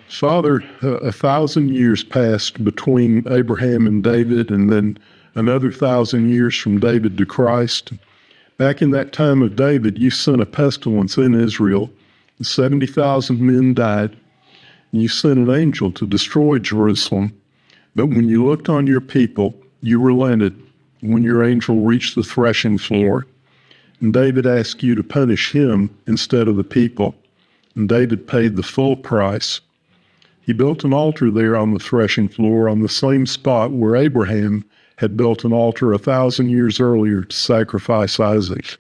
Father, 1,000 years passed between Abraham and David, and then another 1,000 years from David to Christ. Back in that time of David, you sent a pestilence in Israel. 70,000 men died. And you sent an angel to destroy Jerusalem. But when you looked on your people, you relented when your angel reached the threshing floor. And David asked you to punish him instead of the people. And David paid the full price. He built an altar there on the threshing floor on the same spot where Abraham had built an altar 1,000 years earlier to sacrifice Isaac.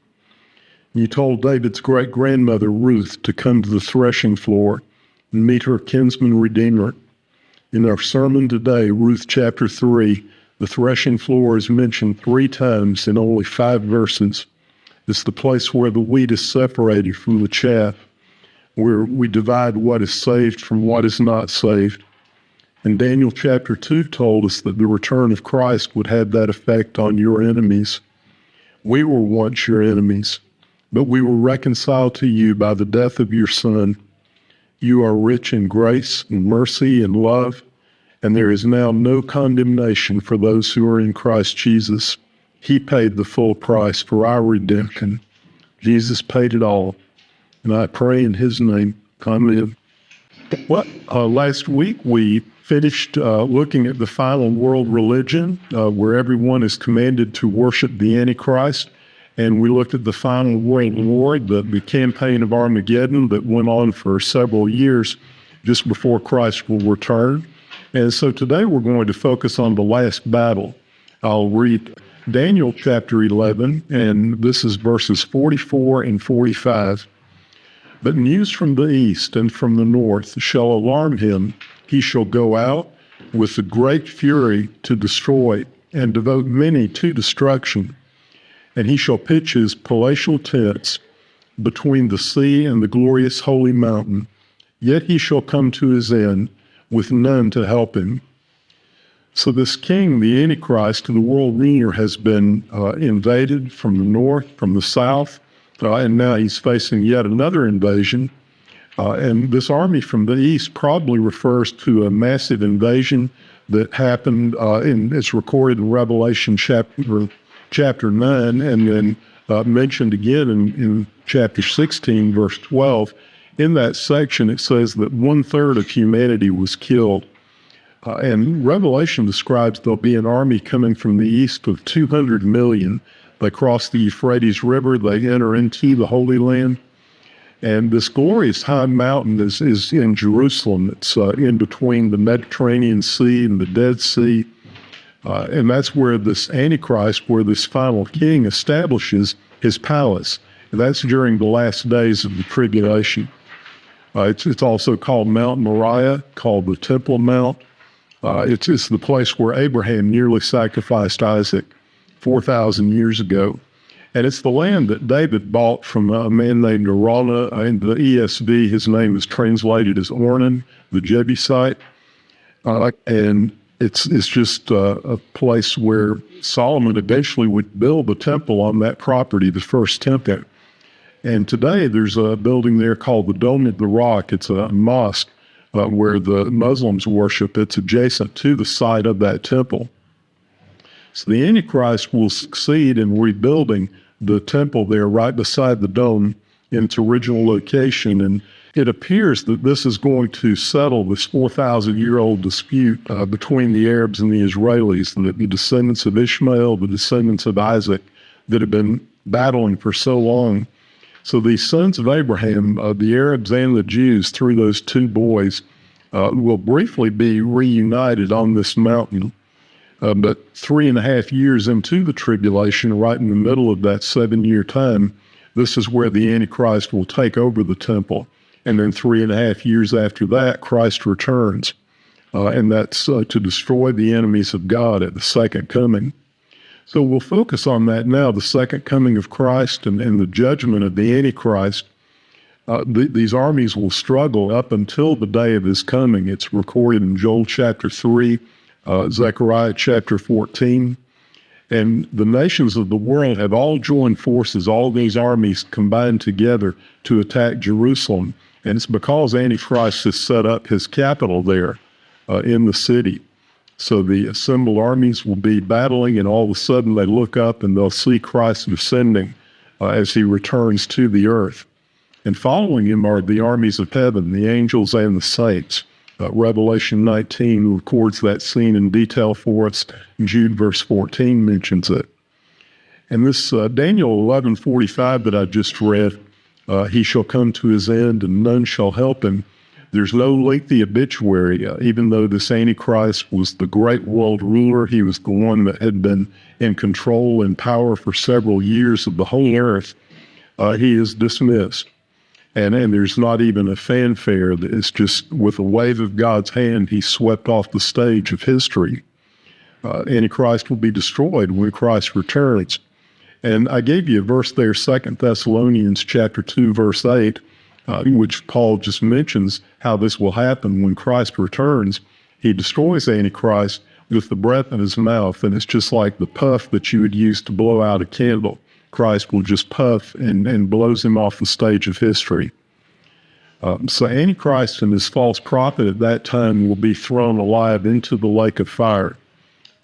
You told David's great-grandmother Ruth to come to the threshing floor and meet her kinsman redeemer. In our sermon today, Ruth chapter 3, the threshing floor is mentioned 3 times in only 5 verses. It's the place where the wheat is separated from the chaff, where we divide what is saved from what is not saved. And Daniel chapter 2 told us that the return of Christ would have that effect on your enemies. We were once your enemies, but we were reconciled to you by the death of your Son. You are rich in grace and mercy and love, and there is now no condemnation for those who are in Christ Jesus. He paid the full price for our redemption. Jesus paid it all, and I pray in his name, amen. Well, last week we finished looking at the final world religion, where everyone is commanded to worship the Antichrist. And we looked at the final world war, the campaign of Armageddon that went on for several years just before Christ will return. And so today we're going to focus on the last battle. I'll read Daniel chapter 11, and this is verses 44 and 45. But news from the east and from the north shall alarm him. He shall go out with a great fury to destroy and devote many to destruction. And he shall pitch his palatial tents between the sea and the glorious holy mountain. Yet he shall come to his end with none to help him. So this king, the Antichrist, the world ruler, has been invaded from the north, from the south, and now he's facing yet another invasion. And this army from the east probably refers to a massive invasion that happened, it's recorded in Revelation chapter 9, and then mentioned again in chapter 16, verse 12. In that section, it says that 1/3 of humanity was killed. And Revelation describes there'll be an army coming from the east of 200 million. They cross the Euphrates River, they enter into the Holy Land. And this glorious high mountain is in Jerusalem. It's in between the Mediterranean Sea and the Dead Sea. And that's where this Antichrist, where this final king establishes his palace. And that's during the last days of the tribulation. It's also called Mount Moriah, called the Temple Mount. It's the place where Abraham nearly sacrificed Isaac 4,000 years ago. And it's the land that David bought from a man named Araunah. In the ESV, his name is translated as Ornan, the Jebusite. And it's just a place where Solomon eventually would build a temple on that property, the first temple. And today there's a building there called the Dome of the Rock. It's a mosque where the Muslims worship. It's adjacent to the site of that temple. So the Antichrist will succeed in rebuilding the temple there right beside the dome in its original location. And it appears that this is going to settle this 4,000-year-old dispute between the Arabs and the Israelis, the descendants of Ishmael, the descendants of Isaac, that have been battling for so long. So these sons of Abraham, the Arabs and the Jews, through those 2 boys, will briefly be reunited on this mountain. But 3.5 years into the tribulation, right in the middle of that 7-year time, this is where the Antichrist will take over the temple. And then 3.5 years after that, Christ returns. And that's to destroy the enemies of God at the second coming. So we'll focus on that now, the second coming of Christ and the judgment of the Antichrist. These armies will struggle up until the day of his coming. It's recorded in Joel chapter 3, Zechariah chapter 14. And the nations of the world have all joined forces, all these armies combined together to attack Jerusalem. And it's because Antichrist has set up his capital there in the city. So the assembled armies will be battling, and all of a sudden they look up and they'll see Christ descending as he returns to the earth. And following him are the armies of heaven, the angels and the saints. Revelation 19 records that scene in detail for us. Jude verse 14 mentions it. And this Daniel 11:45 that I just read, he shall come to his end and none shall help him. There's no lengthy obituary, even though this Antichrist was the great world ruler. He was the one that had been in control and power for several years of the whole earth. He is dismissed. And there's not even a fanfare. It's just with a wave of God's hand, he's swept off the stage of history. Antichrist will be destroyed when Christ returns. And I gave you a verse there, 2 Thessalonians chapter 2, verse 8, which Paul just mentions how this will happen when Christ returns. He destroys Antichrist with the breath in his mouth, and it's just like the puff that you would use to blow out a candle. Christ will just puff and blows him off the stage of history. So Antichrist and his false prophet at that time will be thrown alive into the lake of fire.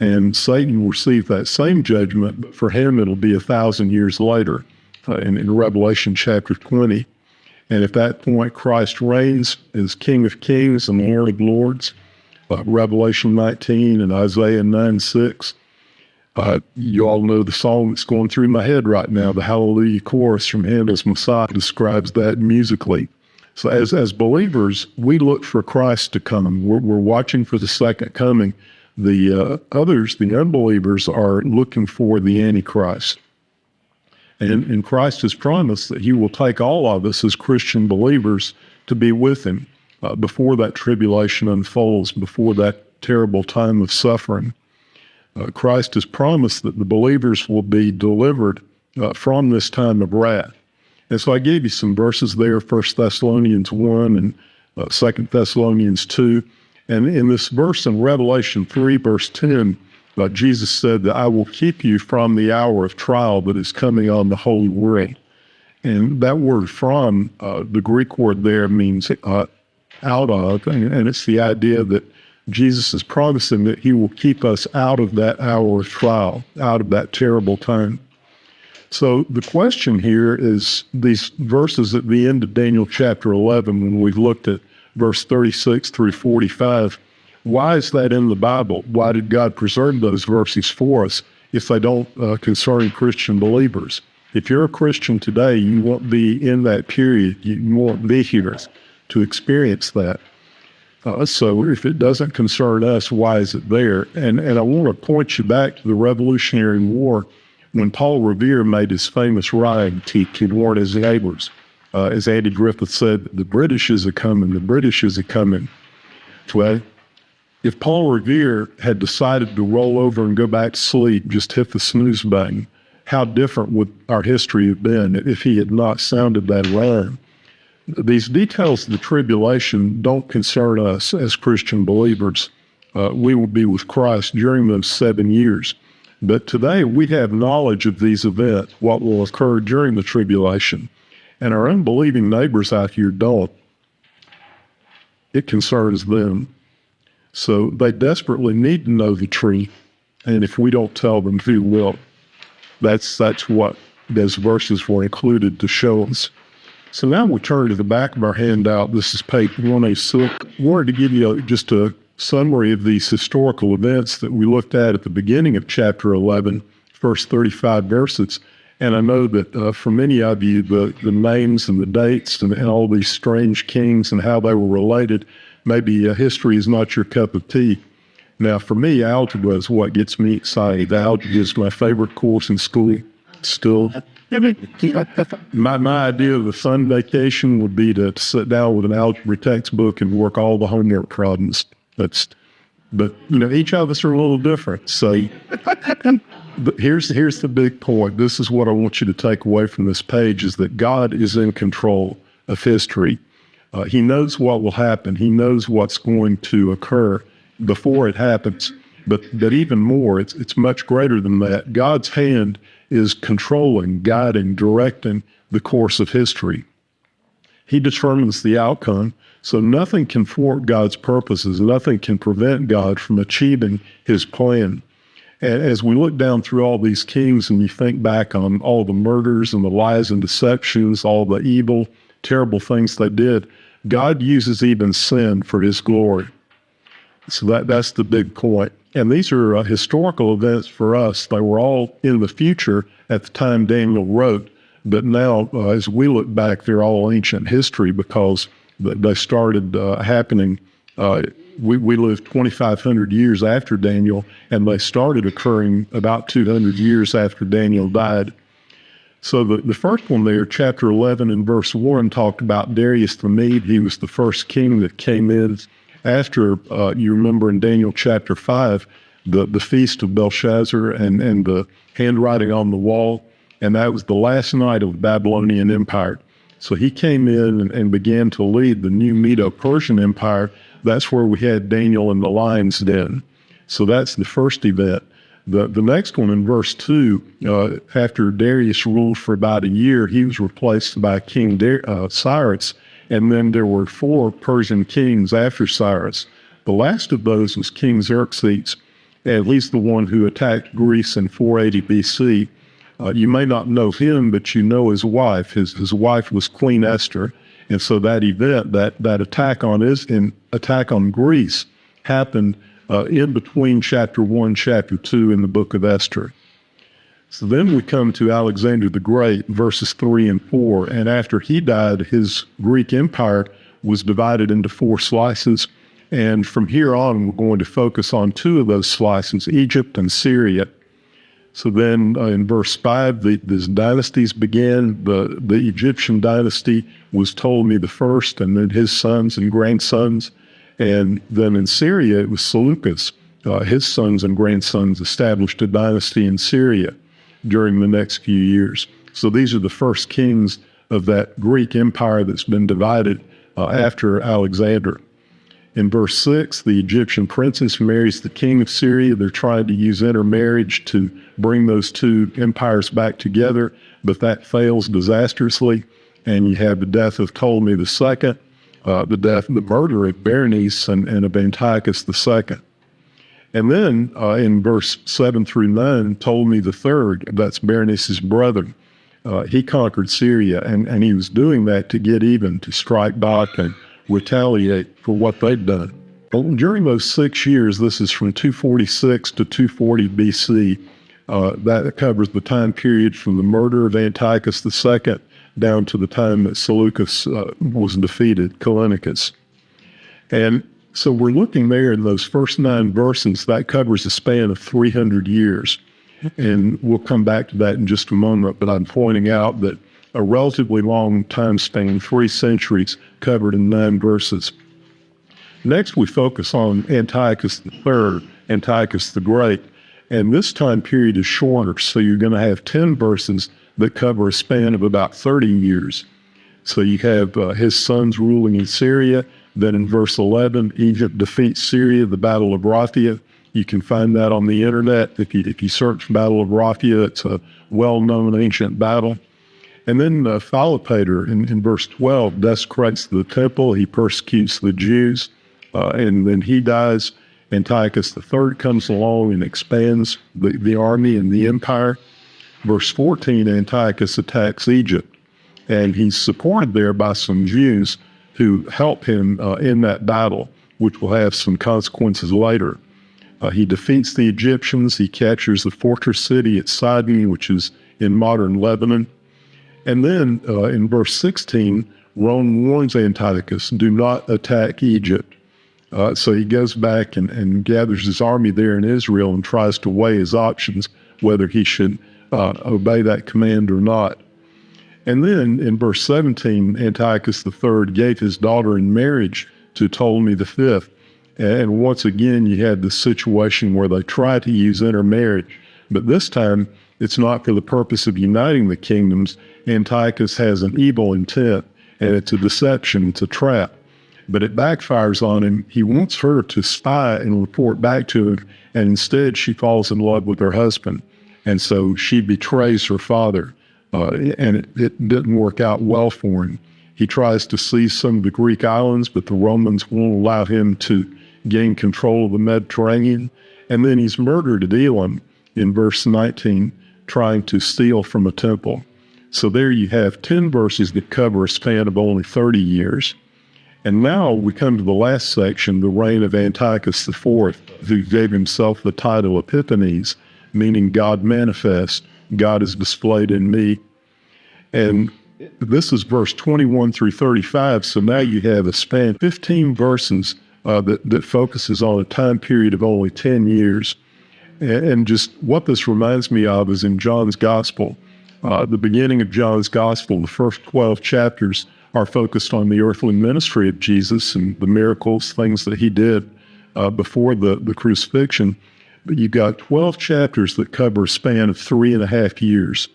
And Satan will receive that same judgment, but for him it'll be 1,000 years later in Revelation chapter 20. And at that point, Christ reigns as King of Kings and Lord of Lords. Revelation 19 and Isaiah 9:6. You all know the song that's going through my head right now, the Hallelujah chorus from Handel's Messiah describes that musically. So as believers, we look for Christ to come. We're watching for the second coming. The others, the unbelievers, are looking for the Antichrist. And Christ has promised that he will take all of us as Christian believers to be with him before that tribulation unfolds, before that terrible time of suffering. Christ has promised that the believers will be delivered from this time of wrath. And so I gave you some verses there, 1 Thessalonians 1 and 2 Thessalonians 2. And in this verse in Revelation 3, verse 10, Jesus said that I will keep you from the hour of trial that is coming on the whole world. And that word from, the Greek word there means out of, and it's the idea that Jesus is promising that he will keep us out of that hour of trial, out of that terrible time. So the question here is these verses at the end of Daniel chapter 11, when we've looked at verse 36 through 45, why is that in the Bible? Why did God preserve those verses for us if they don't concern Christian believers? If you're a Christian today, you won't be in that period. You won't be here to experience that. So if it doesn't concern us, why is it there? And I want to point you back to the Revolutionary War when Paul Revere made his famous rhyme to warn his neighbors. As Andy Griffith said, the British is a-coming, the British is a-coming. Well, if Paul Revere had decided to roll over and go back to sleep, just hit the snooze button, how different would our history have been if he had not sounded that alarm? These details of the tribulation don't concern us as Christian believers. We will be with Christ during those 7 years. But today we have knowledge of these events, what will occur during the tribulation. And our unbelieving neighbors out here don't. It concerns them. So they desperately need to know the truth. And if we don't tell them, who will? That's what those verses were included to show us. So now we turn to the back of our handout. This is page 106. I wanted to give you just a summary of these historical events that we looked at the beginning of chapter 11, first 35 verses. And I know that for many of you, the names and the dates and all these strange kings and how they were related, maybe history is not your cup of tea. Now, for me, algebra is what gets me excited. Algebra is my favorite course in school still. My idea of a fun vacation would be to sit down with an algebra textbook and work all the homework problems. But each of us are a little different. So but here's the big point. This is what I want you to take away from this page, is that God is in control of history. He knows what will happen. He knows what's going to occur before it happens. But even more, it's much greater than that. God's hand is controlling, guiding, directing the course of history. He determines the outcome. So nothing can thwart God's purposes. Nothing can prevent God from achieving his plan. And as we look down through all these kings and you think back on all the murders and the lies and deceptions, all the evil, terrible things they did, God uses even sin for his glory. So that's the big point. And these are historical events for us. They were all in the future at the time Daniel wrote. But now, as we look back, they're all ancient history because they started happening. We lived 2,500 years after Daniel, and they started occurring about 200 years after Daniel died. So the first one there, chapter 11 and verse 1, talked about Darius the Mede. He was the first king that came in after, you remember in Daniel chapter 5, the feast of Belshazzar and the handwriting on the wall. And that was the last night of the Babylonian Empire. So he came in and began to lead the new Medo-Persian Empire. That's where we had Daniel in the lion's den. So that's the first event. The next one in verse 2, after Darius ruled for about a year, he was replaced by King Cyrus. And then there were 4 Persian kings after Cyrus. The last of those was King Xerxes, at least the one who attacked Greece in 480 BC. You may not know him, but you know his wife. His wife was Queen Esther. And so that event, that attack on Greece happened in between chapter 1, chapter 2 in the book of Esther. So then we come to Alexander the Great, verses 3 and 4. And after he died, his Greek empire was divided into 4 slices. And from here on, we're going to focus on 2 of those slices, Egypt and Syria. So then in verse 5, these dynasties began. The Egyptian dynasty was Ptolemy the first, and then his sons and grandsons. And then in Syria, it was Seleucus. His sons and grandsons established a dynasty in Syria during the next few years. So these are the first kings of that Greek empire that's been divided after Alexander. In verse 6, the Egyptian princess marries the king of Syria. They're trying to use intermarriage to bring those 2 empires back together, but that fails disastrously. And you have the death of Ptolemy II, the murder of Berenice and of Antiochus II. And then in verse 7 through 9, Ptolemy III, that's Berenice's brother, he conquered Syria, and he was doing that to get even, to strike back and retaliate for what they'd done. Well, during those 6 years, this is from 246 to 240 BC, that covers the time period from the murder of Antiochus II down to the time that Seleucus was defeated, Callinicus. And so we're looking there in those first 9 verses, that covers a span of 300 years. And we'll come back to that in just a moment, but I'm pointing out that a relatively long time span, 3 centuries, covered in 9 verses. Next, we focus on Antiochus III, Antiochus the Great, and this time period is shorter, so you're going to have 10 verses that cover a span of about 30 years. So you have his sons ruling in Syria. Then in verse 11, Egypt defeats Syria, the Battle of Raphia. You can find that on the internet. If you search Battle of Raphia, it's a well-known ancient battle. And then Philopator in verse 12 desecrates the temple. He persecutes the Jews, and then he dies. Antiochus III comes along and expands the army and the empire. Verse 14, Antiochus attacks Egypt, and he's supported there by some Jews who help him in that battle, which will have some consequences later. He defeats the Egyptians. He captures the fortress city at Sidon, which is in modern Lebanon. And then in verse 16, Rome warns Antiochus, do not attack Egypt. So he goes back and gathers his army there in Israel and tries to weigh his options, whether he should obey that command or not. And then in verse 17, Antiochus III gave his daughter in marriage to Ptolemy V. And once again, you had this situation where they try to use intermarriage, but this time it's not for the purpose of uniting the kingdoms. Antiochus has an evil intent, and it's a deception, it's a trap. But it backfires on him. He wants her to spy and report back to him, and instead she falls in love with her husband. And so she betrays her father, and it didn't work out well for him. He tries to seize some of the Greek islands, but the Romans won't allow him to gain control of the Mediterranean. And then he's murdered at Elam in verse 19, trying to steal from a temple. So there you have 10 verses that cover a span of only 30 years. And now we come to the last section, the reign of Antiochus IV, who gave himself the title Epiphanes, meaning God manifest, God is displayed in me. And this is verse 21 through 35, so now you have a span, 15 verses that focuses on a time period of only 10 years. And just what this reminds me of is in John's Gospel. The beginning of John's Gospel, the first 12 chapters are focused on the earthly ministry of Jesus and the miracles, things that he did before the crucifixion. But you've got 12 chapters that cover a span of 3.5 years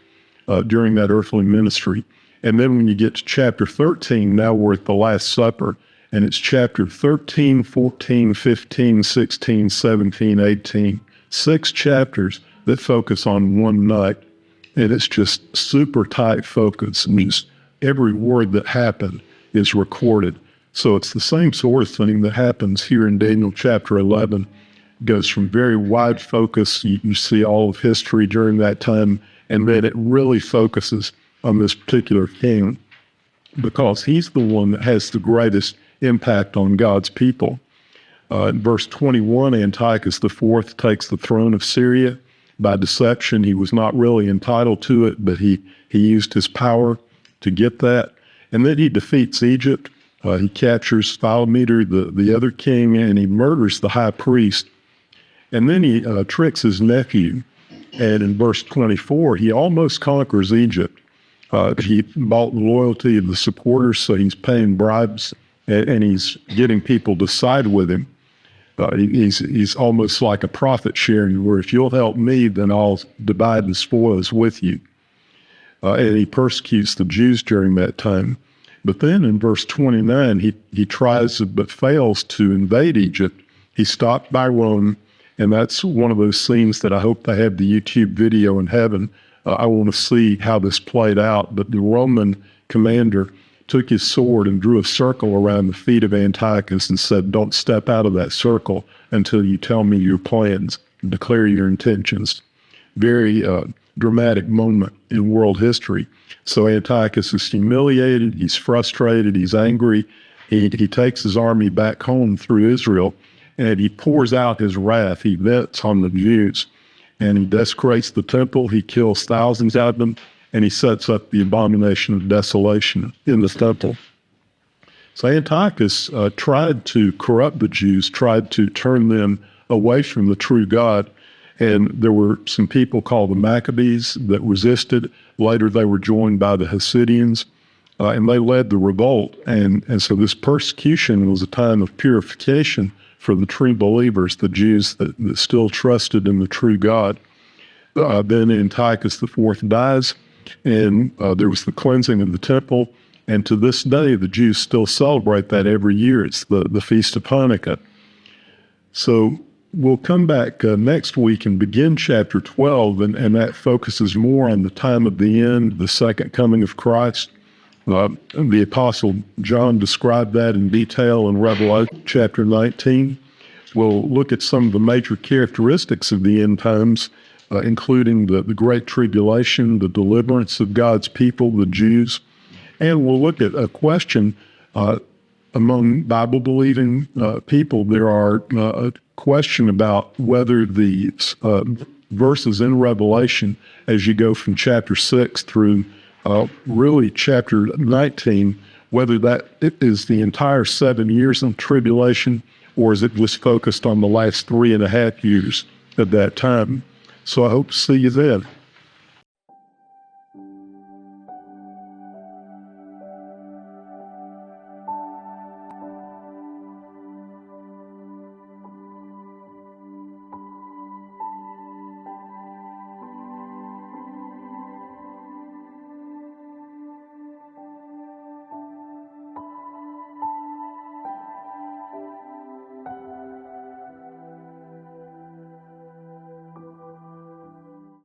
during that earthly ministry. And then when you get to chapter 13, now we're at the Last Supper, and it's chapter 13, 14, 15, 16, 17, 18. 6 chapters that focus on one night. And it's just super tight focus. And just every word that happened is recorded. So it's the same sort of thing that happens here in Daniel chapter 11. It goes from very wide focus. You see all of history during that time, and then it really focuses on this particular king because he's the one that has the greatest impact on God's people. In verse 21, Antiochus IV takes the throne of Syria. By deception, he was not really entitled to it, but he used his power to get that. And then he defeats Egypt. He captures Philometor, the other king, and he murders the high priest. And then he tricks his nephew. And in verse 24, he almost conquers Egypt. He bought the loyalty of the supporters, so he's paying bribes, and he's getting people to side with him. He's almost like a profit sharing, where if you'll help me, then I'll divide the spoils with you. And he persecutes the Jews during that time. But then in verse 29, he tries but fails to invade Egypt. He's stopped by Rome, and that's one of those scenes that I hope they have the YouTube video in heaven. I want to see how this played out. But the Roman commander took his sword and drew a circle around the feet of Antiochus and said, "Don't step out of that circle until you tell me your plans, declare your intentions." Very dramatic moment in world history. So Antiochus is humiliated, he's frustrated, he's angry. He takes his army back home through Israel, and he pours out his wrath. He vents on the Jews, and he desecrates the temple. He kills thousands of them, and he sets up the abomination of desolation in the temple. So Antiochus tried to corrupt the Jews, tried to turn them away from the true God. And there were some people called the Maccabees that resisted. Later they were joined by the Hasidians, and they led the revolt. And so this persecution was a time of purification for the true believers, the Jews that still trusted in the true God. Then Antiochus IV dies, and there was the cleansing of the temple. And to this day, the Jews still celebrate that every year. It's the Feast of Hanukkah. So we'll come back next week and begin chapter 12, and that focuses more on the time of the end, the second coming of Christ. The Apostle John described that in detail in Revelation chapter 19. We'll look at some of the major characteristics of the end times, including the Great Tribulation, the deliverance of God's people, the Jews. And we'll look at a question among Bible-believing people. There are a question about whether the verses in Revelation, as you go from chapter 6 through really chapter 19, whether that is the entire 7 years of tribulation, or is it just focused on the last 3.5 years at that time. So I hope to see you then.